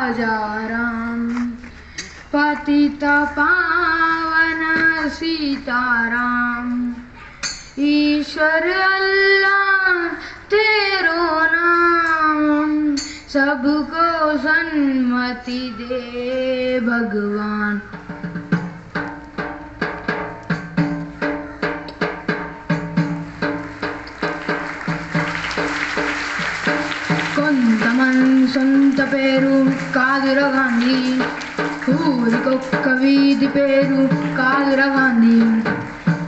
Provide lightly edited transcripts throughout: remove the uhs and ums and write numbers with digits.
राजाराम पतित पावन सीताराम ईश्वर अल्लाह तेरो नाम सबको सन्मति दे भगवान। కొంతమంది సొంత పేరు కాదురా గాంధీ, ఊరికొక్క వీధి పేరు కాదురా గాంధీ.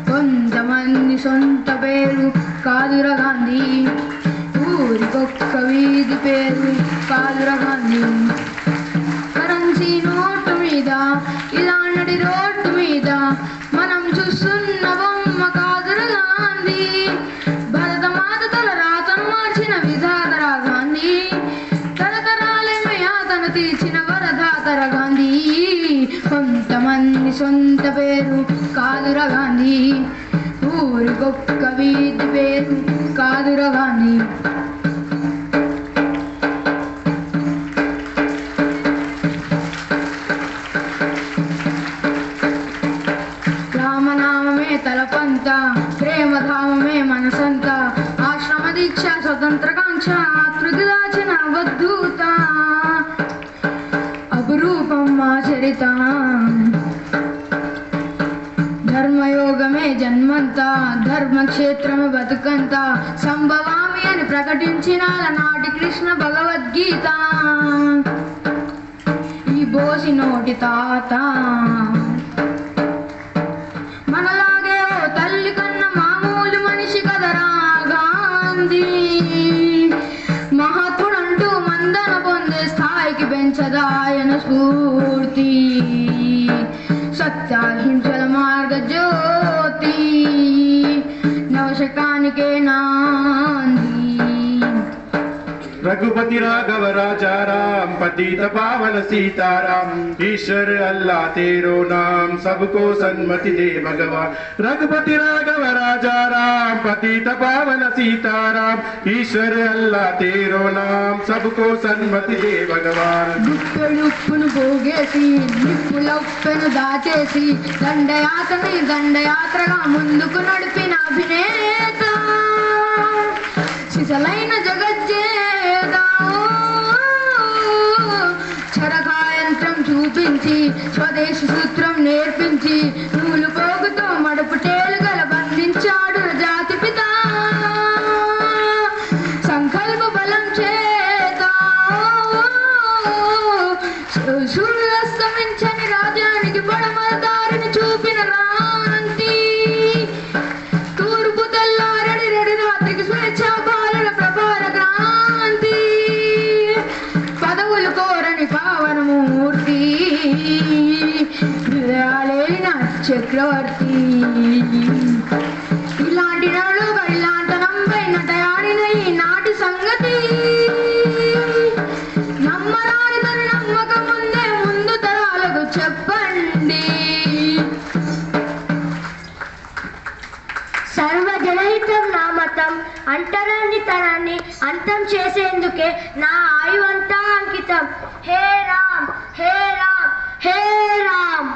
కొంతమంది సొంత పేరు కాదురా గాంధీ, ఊరికొక్క వీధి పేరు కాదురా గాంధీ. కరెన్సీ నోటు మీద ఇలాంటి రోడ్డు మీద మనం చూస్తున్న బొమ్మ కాదురా గాంధీ. భరతమాత తల రాతను మార్చిన విధాతరా గాంధీ, తరతరాలేమి యాతన తీర్చిన వరదాతర గాంధీ. కొంతమంది సొంత పేరు కాదురా గాంధీ, ఊరికొక్క వీధి పేరు కాదురా గాంధీ. రామనామమే తలపంత, ప్రేమధామమే మనసంత, ఆశ్రమ దీక్ష స్వతంత్రకాంక్ష ఆకృతి దాచిన అవధూత, అపురూపం మా చరిత. ధర్మయోగమే జన్మంతా, ధర్మక్షేత్రము బతుకంతా, సంభవామి అని ప్రకటించిన నాటి కృష్ణ భగవద్గీత. ఈ బోసి నోటి తాత మనలాగే ఓ తల్లి కన్న మామూలు మనిషి కదరా గాంధీ. మహాత్ముడంటూ మందన పొందే స్థాయికి పెంచదాయన స్ఫూర్తి, సత్యాహింసల మార్గ జ్యోతి, నవశకానికే నాంది. रघुपति राघव राजा राम पतित पावन सीताराम ईश्वर अल्लाह तेरो नाम सबको सन्मति दे भगवान। रघुपति राघव राजा राम पतित पावन सीताराम ईश्वर अल्लाह तेरो नाम सबको सन्मति दे भगवान। గుప్పెడుప్పును పోగేసి నిప్పులొప్పెను దాచేసి దండయాత్రగా ముందుకు నడిపిన అభినేత, సిసలైన జగజ్జేత, చరకాయంత్రం చూపించి స్వదేశీ సూత్రం నేర్పించి నూలు పోగుతో మడుపు టేలుగల బంధించాడు జాతి పిత. సంకల్ప బలం చేత సూర్యాస్తమించని రాజ్యానికి పడమర దారిని చూపిన రాంతి, తూర్పు తెల్లారడి రెడి రాత్రికి స్వేచ్ఛ బాలల ప్రభార క్రాంతి, పదవులు కోరని పావనమూర్తి, హృదయాలేన చక్రవర్తి. ఇలాంటి నడుగా ఇలాంటి నంపై నటయాడిన ఈ నాటి సంగతి, నమ్మరాని తన నమ్మకం ముందే ముందు తరాలకు చెప్పండి. సర్వజనహితం నా మతం, అంటరాని తనాన్ని అంతం చేసేందుకే నా ఆయువంతా అంకితం. హే రామ్ హే రామ్ హే రామ్.